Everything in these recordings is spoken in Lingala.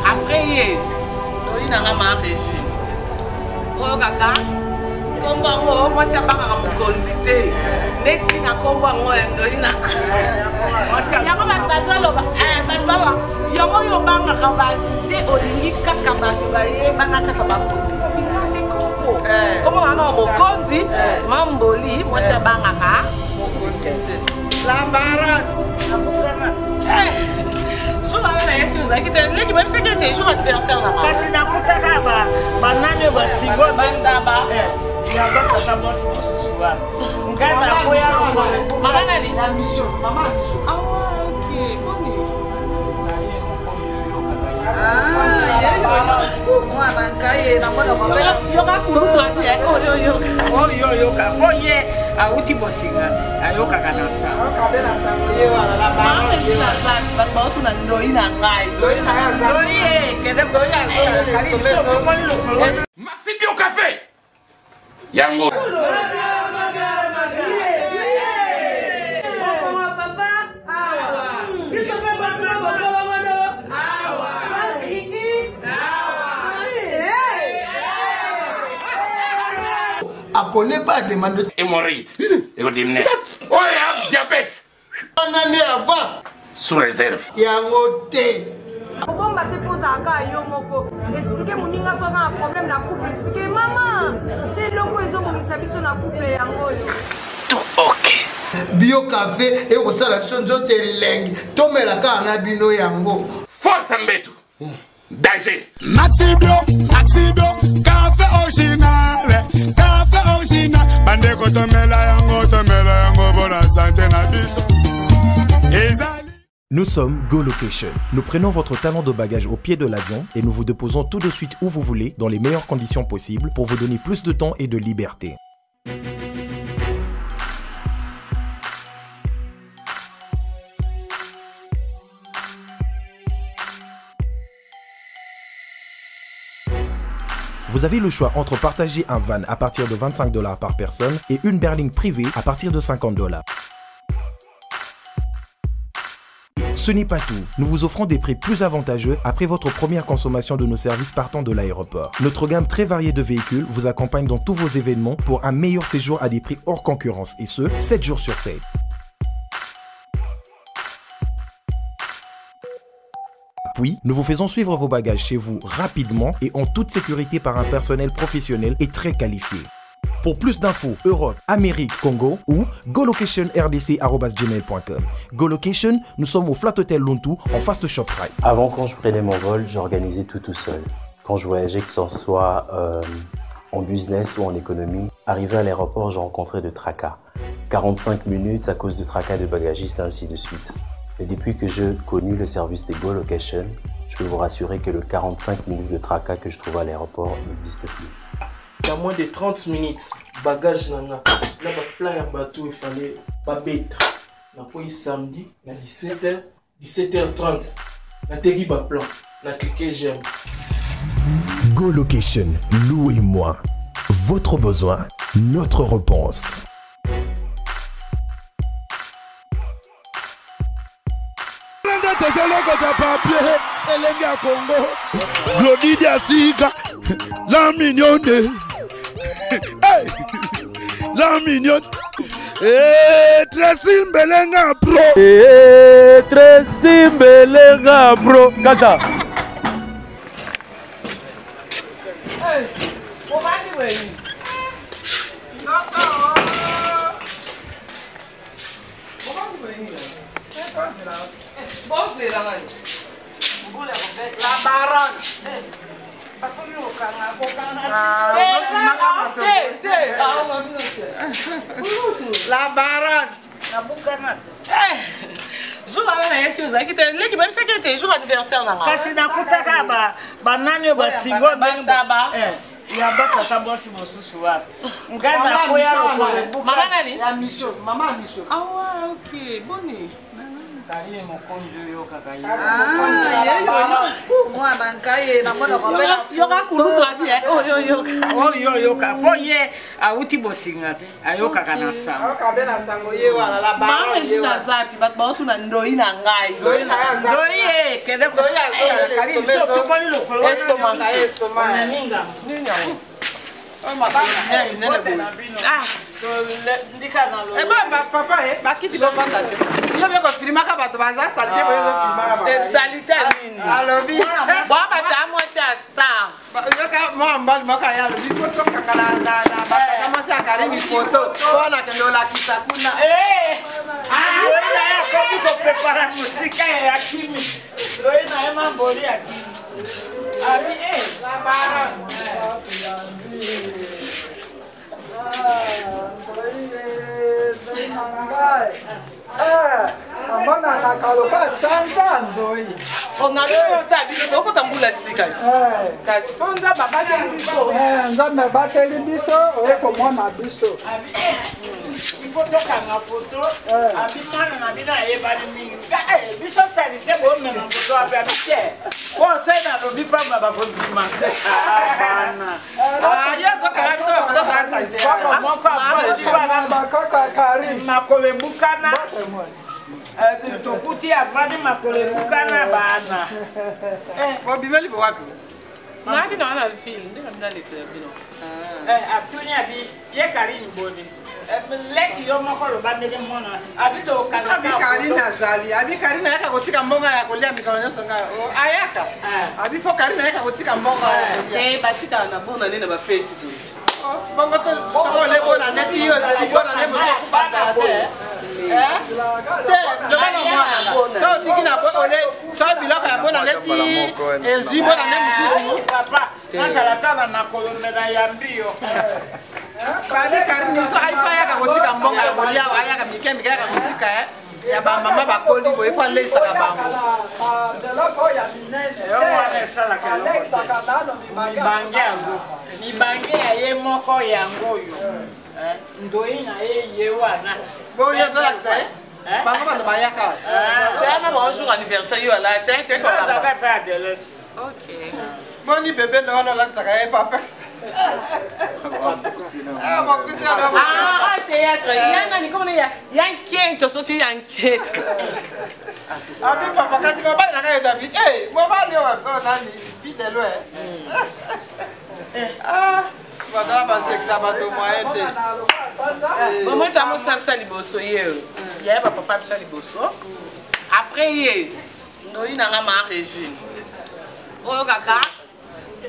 Après, il y a un régime. Moi, c'est pas un quantité. Neti na kombo ngo endoina. Yango batalo batalo. Yango yo banga kabatu te olingi kaka batu ba ye bana kaka batu. Bingate kombo. Kombo ana mokonzi mamboli moi c'est banga ka mokonzi. La baronne. Je vais aller avec vous. Qui même c'est que tes jours anniversaire là. Parce que na kutaka ba banane ba sigo bandaba. Il y a pas de savoir si on se souvient. Maman a dit la mission. Maman a mission. Ah ok. Bonne. Moi bancaye na mona mabela. Yoka kuruka bien. Yoka. Oye, a uti bosinga. Ayoka kanasa. Kabela sango ye wala la ba. Maman je na za ba ba tu na ndoi na ngai. Ndoi na za. Ndoi kede ndoi ya. Maxime Bio Café. Yango. A connaît pas demande Hémorroïde. Et au dîner. Oh, diabète. On en est avant. Sous réserve. Yango té. Bon, bah, te pose à cas, yo, moko. Expliquez mon ninga pas un problème na couple. Expliquez, maman. T'es longo, ils ont mis sa mission na couple, yango. Tout ok. Bio Café et au salation de lengue. Tomela ka na bino yango. Force Mbetu. Danger. Maxi Bio, café original. Café original. Bande ko tomela yango pour la santé na biso. Nous sommes Go Location. Nous prenons votre talon de bagage au pied de l'avion et nous vous déposons tout de suite où vous voulez dans les meilleures conditions possibles pour vous donner plus de temps et de liberté. Vous avez le choix entre partager un van à partir de 25 $ par personne et une berline privée à partir de 50 $. Ce n'est pas tout, nous vous offrons des prix plus avantageux après votre première consommation de nos services partant de l'aéroport. Notre gamme très variée de véhicules vous accompagne dans tous vos événements pour un meilleur séjour à des prix hors concurrence et ce, 7 jours sur 7. Puis, nous vous faisons suivre vos bagages chez vous rapidement et en toute sécurité par un personnel professionnel et très qualifié. Pour plus d'infos, Europe, Amérique, Congo ou golocation@gmail.com. GoLocation, nous sommes au Flat Hotel Lontu en face de ShopRite. Avant, quand je prenais mon vol, j'organisais tout seul. Quand je voyageais, que ce soit en business ou en économie, arrivé à l'aéroport, je rencontrais de tracas. 45 minutes à cause de tracas de bagagistes et ainsi de suite. Et depuis que j'ai connu le service de GoLocation, je peux vous rassurer que le 45 minutes de tracas que je trouve à l'aéroport n'existe plus. Dans moins de 30 minutes, bagage nana, là plein de bateau, il fallait pas bête. Na pour samedi, à 17h30, na tegi ba plan, na cliquer j'aime. GoLocation, louez-moi. Votre besoin, notre réponse. Glody Diasiga, la mignonne. Hey, la mignonne. Tracy Mbelenga Pro. Tracy Mbelenga Pro. Kata. Hey, comment tu es? La baronne. La baronne. Je vais aller avec vous. Même si c'était jour anniversaire. Parce que na kutaka ba banane ba sigo bandaba. Il y a pas de savoir si mon sous Maman a dit la mission. Maman a mission. Ah ouais, ok. Bonne. Moi bancaye na mona mabela. Yoka kuruka bien. Yoka. Oye, a uti bosinga te. Ayoka kanasa. Kabela sango ye wala la ba. Maman je na za pi ba tu na ndoi na ngai. Ndoi kende ko kali so to moni lo ko estoma ninga ninga oh ma ah so ndika na lo papa bakiti bavanda te yo beko filma ka bato baza salite boyo filma ka c'est salite nini alobi bo bata mo c'est star yo ka mo mbali mo ka ya lobi photo kakala na bata kama sa Karimi photo ona ke lola kisakuna Loina ya kopi ko prepara musika ya Kimi. Loina ya mamboli ya Kimi. Abi la bara. Mbona nakaloka sanza ndoi. Onalo tabi doko tambula sika. Kasi fonza baba de biso. Nzambe bateli biso eko mwana biso. Il faut donc un photo. Abi mana na bina e bali minga. Biso salite bo me na photo abi abite. Ko se na lo bi pa baba ko bi ma. Ya zo ka so photo ba salite. Mo ko ba kaka Karim makole bukana. Tokuti avadi makole bukana bana. Bo bimeli bo wapi? Nani na na film, ndio mna lekela bino. Atunya bi ye Karimi boni. Leki yo makolo bandele mona. Abito kana. Abi Karina zali, abi Karina yaka kotika mbonga ya kolia mikano nyonso nga. Ayaka. Abi fo Karina yaka kotika mbonga. Basika na bona nene ba feti. Bongo to sako le bona neti yo zali bona ne mozo kupata te. Te, ndobana mwana. So tikina bo ole, so bilaka ya bona neti ezi bona ne mususu. Papa, masala tana na kolomena ya mbio. Babi Karimi so aifa yaka kotika mbonga ya kolia ayaka mikembe yaka kotika ya ba mama bakoli bo ifa lesa ka bango. Deloko ya minene. Yo mwana sala ka. Alexa kadano mibange ya ye moko yango yo. Ndoina ye wana. Bo yo zola kisa bango bando bayaka. Tana ba jour anniversaire yo la tete ko ça va pas de l'os. OK. Boni bébé na wana la tsaka e papa. Théâtre. Yana ni comment ya inquiète sorti inquiète. Abi papa kasi papa na ka David. Mo ba le wa ko nani vite lo Madame ba sexa ba to moyete. Maman ta mo salsa liboso yeo. Ya papa pisa liboso. Après ye ndoi na ngama Régine. Oyo kaka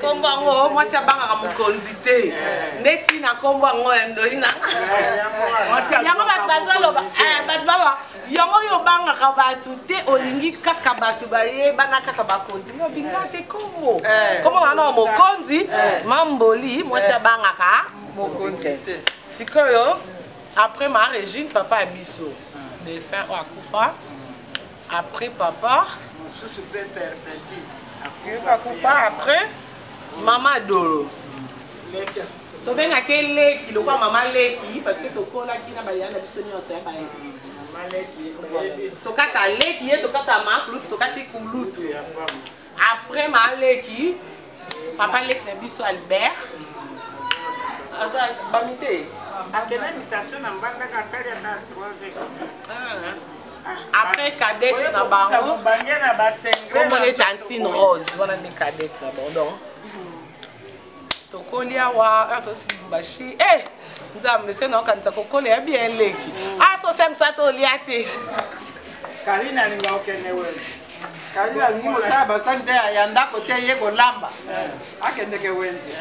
kombo ngo mwasi abanga mukonzi te neti na kombo ngo ndoina yango bazalo baba yango yo banga ka batu te olingi kaka batu baye bana kaka bakonzi ngo bingate kombo kombo wana mokonzi mamboli mwasi abanga ka mokonzi te sikoyo après ma Régine papa abiso de fin akufa après papa sous interprété après Maman Doro. Tu viens à quel leki, le quoi maman leki, parce que tu connais qui n'a pas y'a la personne qui a pas maman leki. Tu as ta leki, tu as ta marque, tu as ta koulout. Après ma leki, papa leki n'a biso Albert. Asa bamite. Après l'invitation en bande ka sali na 3 Après cadette na bango. Comme on est Tantine Rose, voilà les cadettes na bango. Tokolia wa atoti bashi nzambe sena okanza kokole ya bien leki aso semsa to liate Karina ni ngokene wewe Karina ni mo saba sande ya ndako te yego lamba akende ke wenzi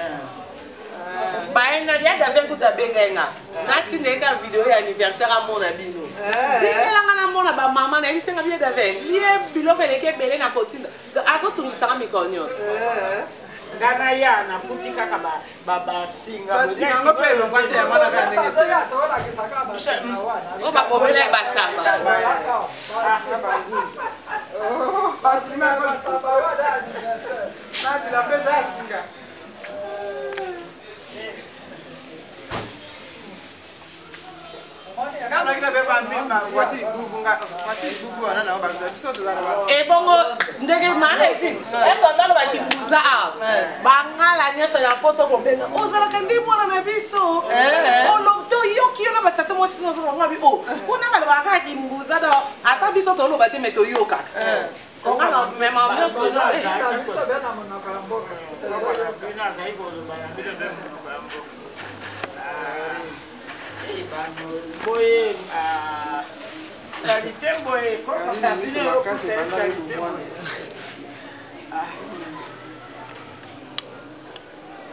baina ya daven kuta bengenga nati neka video ya anniversaire a mona bino zikela na mona ba mama na isenga bien daven lie bilo beleke bele na kotinda aso tungisa mikonyos Gana ya na putika kaba baba singa basinga ngope lo kwate ya mwana kande ngese ya tola kisaka basinga wana oba bomele bataba basinga bataba wada anniversaire na bila pesa singa Kana kina beba mima wati bubu wana na obaso biso tozala ba bongo ndenge mareji totalo ba kimbuza bangala nyesa ya poto ko benga ozala kandi mwana na biso olobto yoki na batata mo sino zo ngabi ona bala ba ka kimbuza da ata biso tolo ba te meto yoka Même ambiance.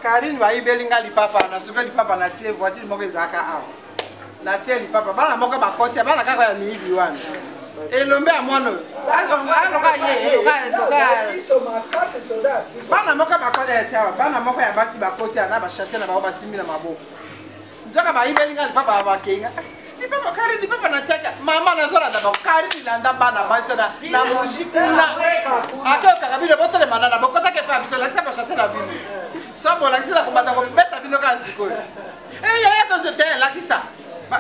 Karine bayibelinga lipapa na suka lipapa na tie voiture moko ezaka awa na tie lipapa bana moko bakoti bana kaka ya miibi wana elombe ya mwana aloka ye bana moko bakoti ya tiawa bana moko ya basi bakoti na bashashe na bao basimbi na maboko njoka bayibelinga lipapa bakenga lipapa Karine lipapa na tiaka mama na zola na Karine landa bana basi na mushikuna akeo kakabile botole manana bokota ke pa biso lakisa bashashe na bino Sabo la sila kubata ko beta bino ka ziko. Ya to zo te la kisa.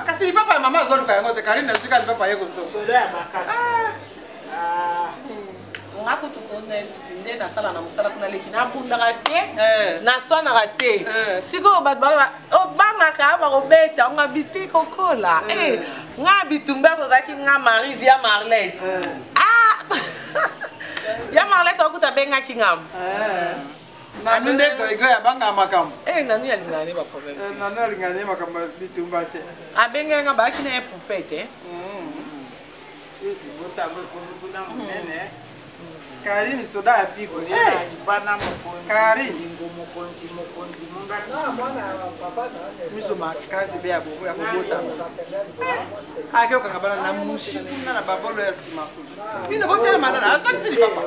Kasi li papa mama zo luka yango te Karine na zika li papa yeko so. So da makasi. Ngako to kone tinde na sala na musala kuna leki na bunda rate. Na so na rate. Siko bat bala o banga ka ba ko beta nga biti kokola. Nga bitumba to zaki nga Marise ya Marlette. Ya Marlette okuta benga kingam. Nanu nde go ya banga makam. Nanu ya lingane ba problème. Nanu ya lingane makam bitumba te. Abenga nga ba kine poupette. Bota go kuna munene. Karine soda ya piko. Bana mokonzi. Karine mokonzi munga. Na mwana papa na. Miso makasi be ya bobo ya kobota. Akeo kangabana na mushikuna na babolo ya sima ku. Ino botela manana azakisi papa.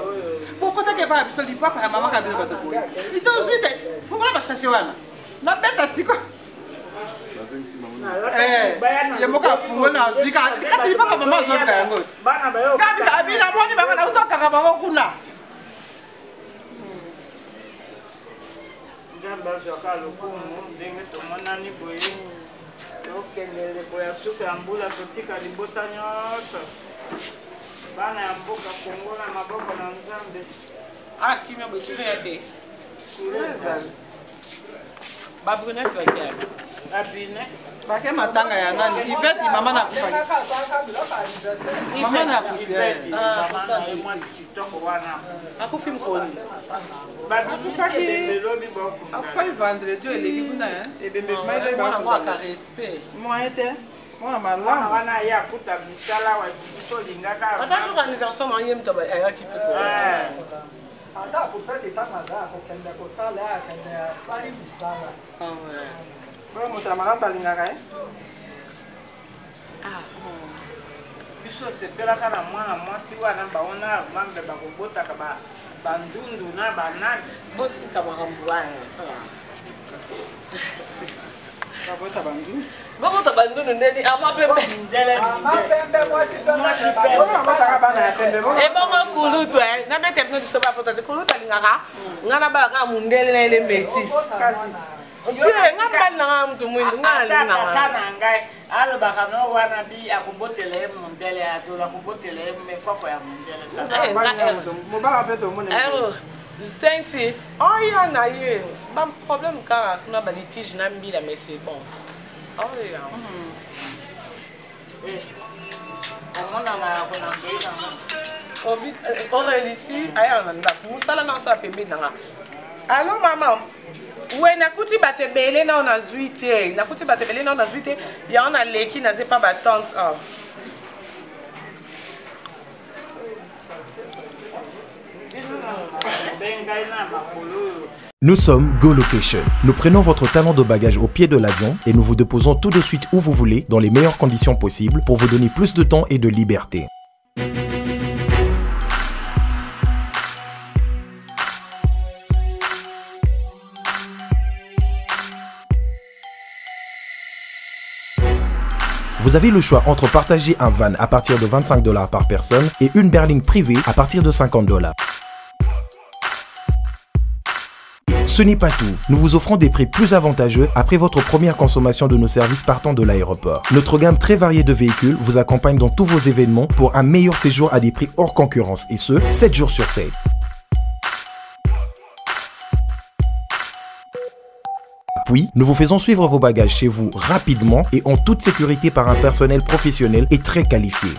Bokota ke ba biso li papa ya mama ka biso bato boy. Ito zuite fungola bashashe wana. Na beta siko. Ya moka fungola zika. Kasi li papa mama zo ka yango. Bana bayo. Kabi abina boni banga na utoka ka bango kuna. Jamba joka lokumu ndenge to monani boye. Okendele boya suka ambula totika libota nyoso. Bana ya mboka Kongo na maboko na Nzambe. Kimya bwekile ya de. Babune fweke. Abine. Bake matanga ya nani? Iveti mama na kufanya. Mama na kufanya. Mama na emwa kitoko wana. Akufi mkoni. Babine bebe lobi boko. Akufai vendredi eleki kuna ebembe maile ba kwa respect. Moite. Mwana malamu. Wana ya kuta misala wa jiso lingaka. Atasho anniversaire manye mtoba ya kipe ko. Ata kupete tamaza ko kenda ko tala kenda sari misala. Bora muta malamba lingaka Biso sepela kana mwana mwasi wana baona mambe bakobota ka bandundu na banani. Boti ka makambuana. Babota bandu. Babota bandu ndeni amapembe. Ndele amapembe mwasi pembe. Babota bana ya pembe. Bongo kulutu na bete no disoba potata kulutu lingaka. Ngana bala ka mundele na ile metis. Ngamba na mtu mwindu ngala na. Kana ngai alo bakano wana bi akubotele mundele adola kubotele mekoko ya mundele. Mobala beto mone. Senti, ya na ye, ba problème ka kuna ba litige na mbila mais c'est bon. Ya. Amona na kona ngai. Oral ici, aya na nda. Musala na sa pembe na. Allô maman. Ouais, nakuti batebele na ona zuite. Nakuti batebele na ona zuite. Ya ona leki na zepa ba tante. Nous sommes Go Location. Nous prenons votre talon de bagage au pied de l'avion et nous vous déposons tout de suite où vous voulez, dans les meilleures conditions possibles, pour vous donner plus de temps et de liberté. Vous avez le choix entre partager un van à partir de 25 $ par personne et une berline privée à partir de 50 $. Ce n'est pas tout, nous vous offrons des prix plus avantageux après votre première consommation de nos services partant de l'aéroport. Notre gamme très variée de véhicules vous accompagne dans tous vos événements pour un meilleur séjour à des prix hors concurrence et ce, 7 jours sur 7. Puis, nous vous faisons suivre vos bagages chez vous rapidement et en toute sécurité par un personnel professionnel et très qualifié.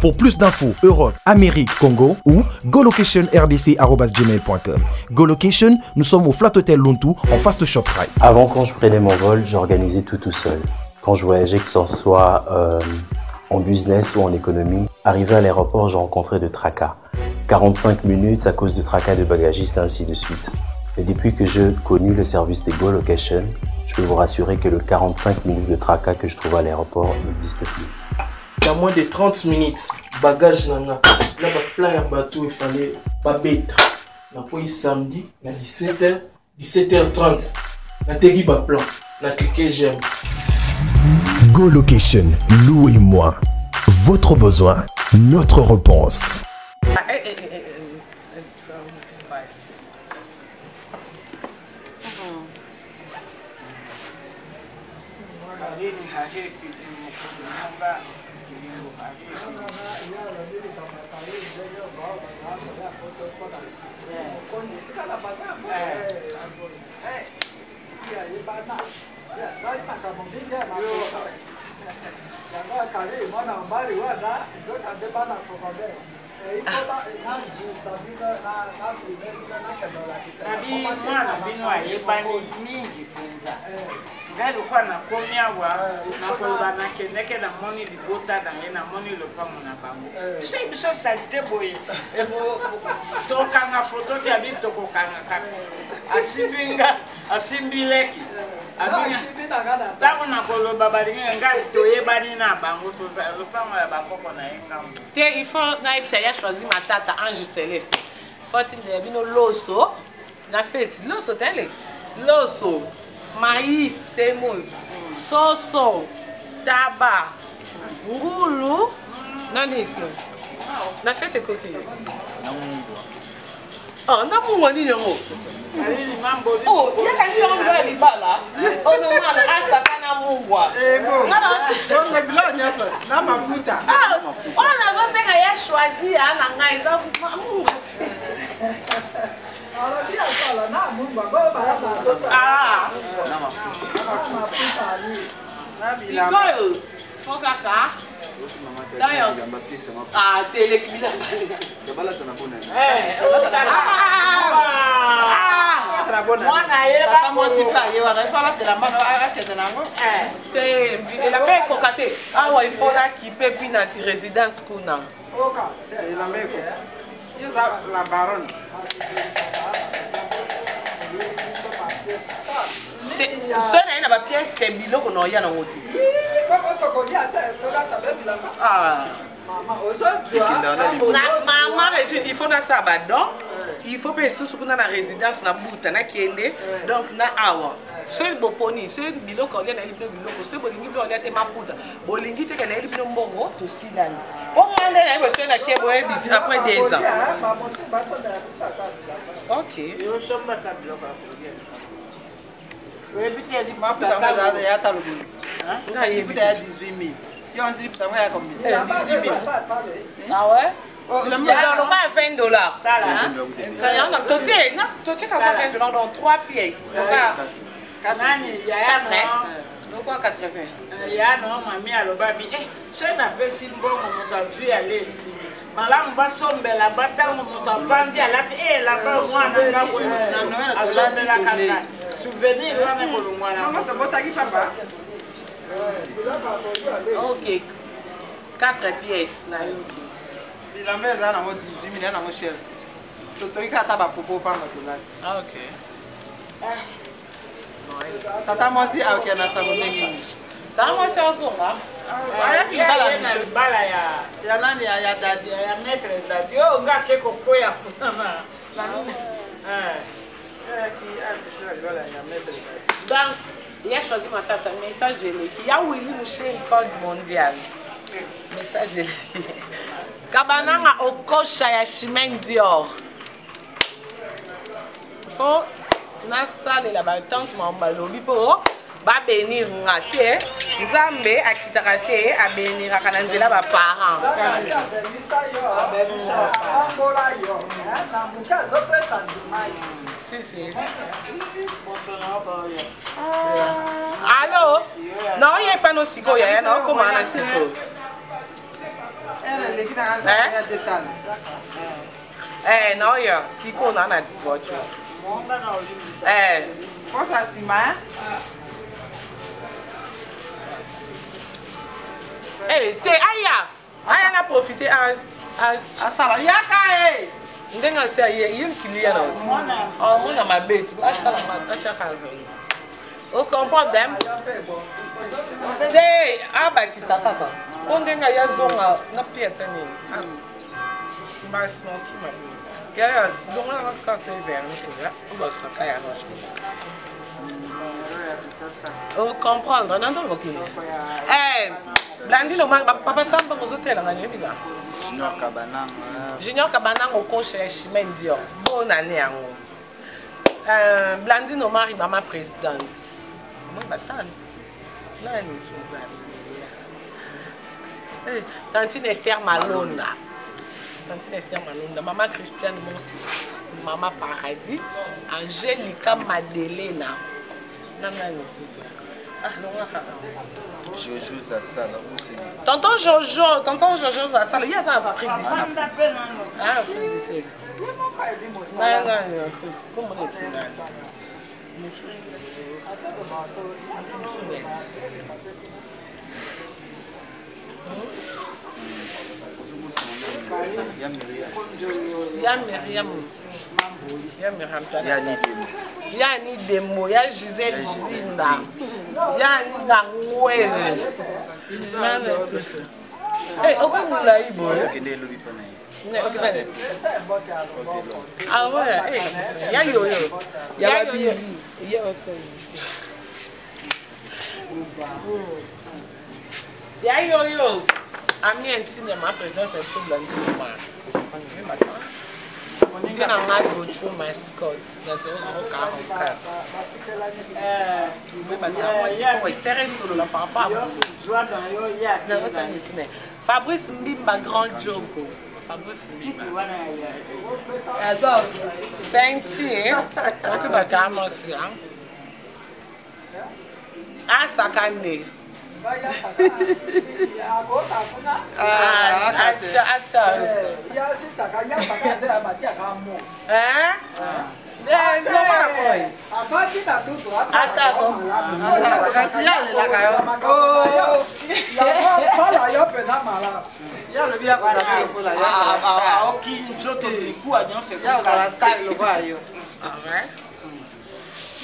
Pour plus d'infos, Europe, Amérique, Congo ou golocationrdc@gmail.com. GoLocation, nous sommes au Flat Hotel Lontou en face de ShopRite. Avant, quand je prenais mon vol, j'organisais tout seul. Quand je voyageais, que ce soit en business ou en économie, arrivé à l'aéroport, je rencontrais de tracas. 45 minutes à cause de tracas de bagagistes et ainsi de suite. Et depuis que j'ai connu le service de GoLocation, je peux vous rassurer que le 45 minutes de tracas que je trouve à l'aéroport n'existe plus. Il y a moins de 30 minutes, bagage nana. Là, plein de bateau, il fallait pas bête. On a samedi, à 17h, 17h30. On a tegui ba plan, on a cliqué j'aime. GoLocation, louez-moi. Votre besoin, notre réponse. mwana bino ayebani mingi mpenza ngai lokwa nakomi awa nakoloba nakendeke namoni libota na ye namoni lopango na bango biso salite boye tokanga foto te abi tokokanga kaka asimbi leki ntango nakoloba balingi ngai toyebani na bango lopango ya bakoko na ye ngambo te il faut nayebisa ya choisi matata Ange Céleste fotinde bino loso na feti loso tele loso maïs semoule soso taba ngulu nani so na feti ekoki na mungwa nini yango yaka ndi yango ya libala onomana asaka na mungwa biloko nyonso na mafuta oyo nazosenga ya choisi ya na ngai eza mungwa sikoyo fo kaka elamba ekoka te awa ifola kipe mpina résidence kuna la baronne so na ye na bapiese ke biloko na oya nango te mama il faut nasala badon il faut mpe lisusu kuna na résidence na buta nakende donc na awa soki boponi soki biloko olia nayeli bino biloko soki bolingi bino olia te maputa bolingi teke nayeli bino mbongo tosilani po mwa nde nayebi soki nakie boyebi après 2 ans ok maputa ya 18 000 yo onzili puta ngo ya combien 18 000 ah ouais alors on va à $20 tu as $20 dans 3 pièces donc quoi 80 ya no mami alobabi soki napesi mbongo moto azwi ale esili malamu basombela batango moto avandi alati elamba mwana nga asombelaka nga souvenir wana kolongwana tobotaki papa ok 4 pièces nayoki bilamba eza nango 18 000 ya nango cher totoki kata bapopo pamba tolaki ok tata mwasi aokia na sango ndenge nini tata mwasi azonga ayaki libala libala ya nani ya dadi ya maître dadi oyo nga ke kokoya kuna donc il a choisi ma tata message eleki ya Willy Moucher code mondial message eleki kabananga okosha ya Chimène Dior faut nasalela batante mambalobi mpo babenir nga te nzambe akitaka te abeniraka na nzela baparent allo naoyepa no sikoyo ya naokomana na sikoyo Non, si on a une voiture. Comment ça, Sima? Aya n'a profité à ça. Yaka, ndenga se aye yim kilia na oti on na ma bait asala ma achaka o comprend them je aba kisaka ko ndenga ya zonga na pieta ni ma smoky ma ya donga na ka se ver ni ko ya o ba saka ya no o comprendre non do bakini Blandino papa samba mozotela ngani bila Junior Kabanang au coach Chimendio. Bonne année à nous. Blandine Omar, maman présidente. Moi, ma tante. Là, elle Tantine Esther Malonda. Tantine Esther Malonda. Maman Christiane Mons. Maman Paradis. Angelica Madelena. Nana Nisusa. Jojo Zassala. Tonton Jojo Zassala. Il y a ça à Afrique d'ici. Ah, Afrique d'ici. Comment on est là? Yani Demo, ya Gisèle Zinda, yani Nangwele. Okumula ibo. Ah ouais, ya yo. Ya yo. Ami Antine ma présence est sur Blandine Omar. Je viens en go through my Scots dans 0044. Mais maintenant, il faut rester sur le papa. Fabrice Mbimba, grand Joko. Fabrice Mbimba. Saint-Thier. Donc, il va t'amener aussi. Ah, Sakane.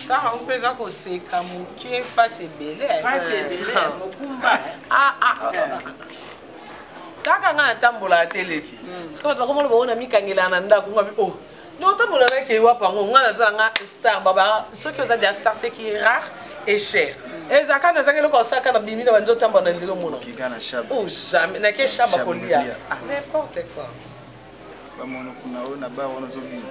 Car on peut dire que c'est comme qui est passé belé. Kaka nga tambola tele ti. Siko ba komo lo na mikangela na ndako ngabi oh. No tambola na ke wa pango nga za nga star baba. Ce que ça dit star c'est qui est rare et cher. Et zaka na zaka lo ko saka na bimi na banzo tambola na nzilo mono. Kigana shaba. Oh jamais na ke shaba kolia. N'importe quoi. Ba mono kuna ona ba ona zobi.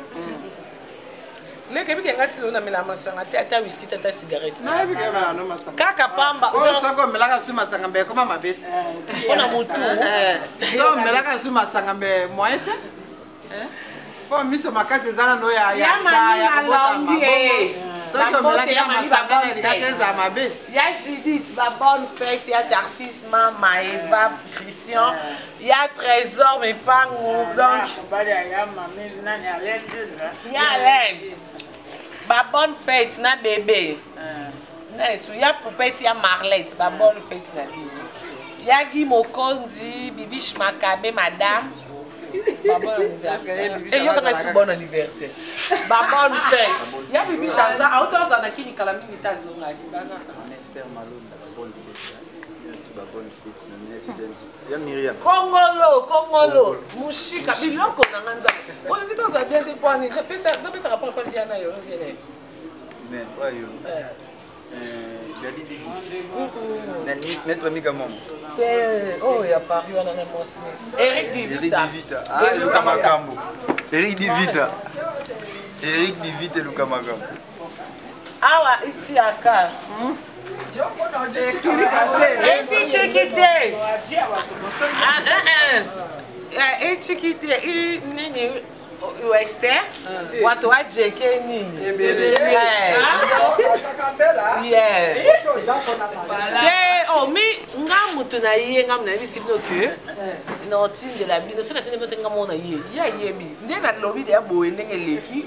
Le kebi ngati lo na mela masanga tata whisky tata cigarette. Na bi keba no masanga. Kaka pamba. O soko melaka su masanga mbe koma mabete. Ona mutu. So melaka su masanga mbe moete. Po miso makasi zana no ya kota mabongo. Soko melaka masanga na dikateza mabe. Ya Judith, ba bonne fête, ya Tarsis, Mama, Eva, Christian, ya Trésor mais pas donc ya Alain. Ba bonne fête na bébé. Nice, ya Poupette, ya Marlette, ba bonne fête na bébé. Ya Guy Mokondi, Bibi Shmakabe, madame. Ba bon anniversaire. Et yo kana si bon anniversaire. Ba bonne fête. Ya Bibi Chaza, autant za na kini kala mingi tazonga kibana. Esther Malonda, ba bonne fête. Ba bonne fête na Zenzu. Ya Myriam. Kongolo, Mushika, biloko na manza. On dit ça bien des points. Je peux ça rapport pas bien na yo, ziene. Mais pas yo. Dadi Bigis. Nani Maître Migamom. Oh, il y a Paris, on en a mentionné. Eric Divita. Ah, Luka Makambo. Eric Divita. Eric Divita et Luka Makambo. Awa Itiaka. Esi Chikite. Chikite, nini Wester, watu wa JK nini? oh, mais ngam mutuna ye ngam na ni sibno que no tin de la bino sona tene bote ngam na ye ya ye bi nde na lobi de boye ndenge leki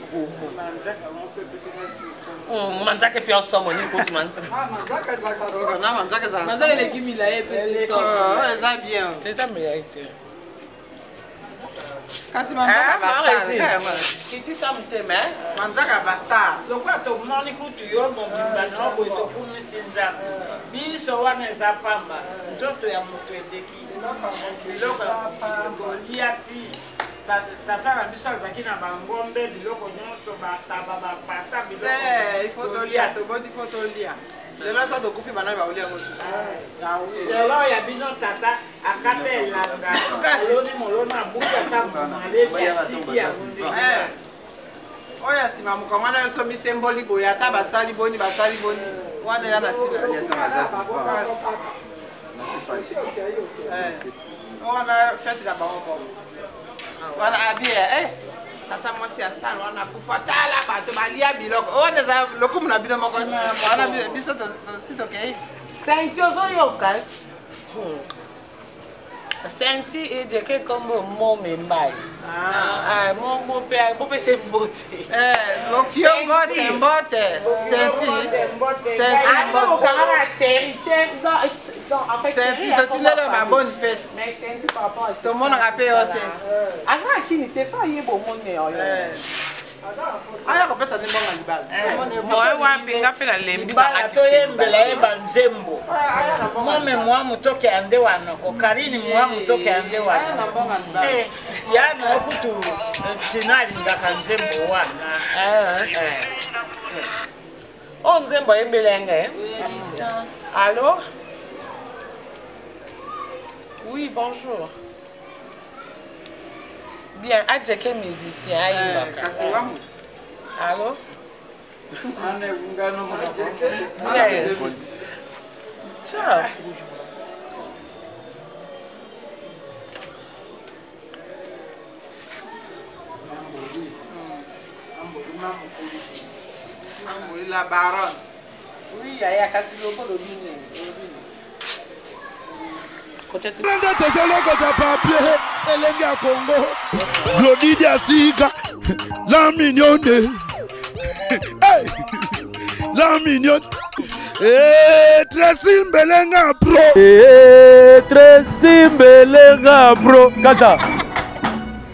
o manzaka pia somo ni ko manzaka na manzaka za manzaka leki mila ye pe ça bien c'est ça mais kasi manzaka basta kiti samteme manzaka basta lokwa to moni kutu yo mo bibana ko to kumisinza biso wana za pamba mtoto ya mtu edeki biloko kolia ti tata na biso zakina bangombe biloko nyoto bataba bapata biloko il faut tolia to bodi faut tolia lelo so to kufi bana ba olia ngosusu lelo ya bino tata akate elanga loni molona buka tamale ya tiki ya vundi oya sima mukongana yo somi symboli boya ta basali boni wana ya na tina wana fête la bango wana abie tata mwasi ya star wana kufatala bato balia biloko wana za lokumu na bino moko wana biso to sito kei senti ozo yoka senti e de que como mome mai mo pe se mbote lokio mbote senti mbote kala chéri en fait senti to tinelo ba bonne fête mais senti par rapport to mona rapé hote asa kini te so ye bo mone yo aya ko pesa ndonga libala wa pinga pela lembi ba to yembela e banzembo mome mwa mutoke ande wana ko karini mwa mutoke ande wana ya na kutu sinali ndaka nzembo wana on nzembo yembelenge allô oui bonjour bien adjeke musicien ayimaka allô ciao la baronne oui yaya kasi loko lobine Prende tozoloko ta papier elenge ya Congo Glodidi Asika la mignonne hey la mignonne Tracy Mbelenga bro Tracy Mbelenga bro kata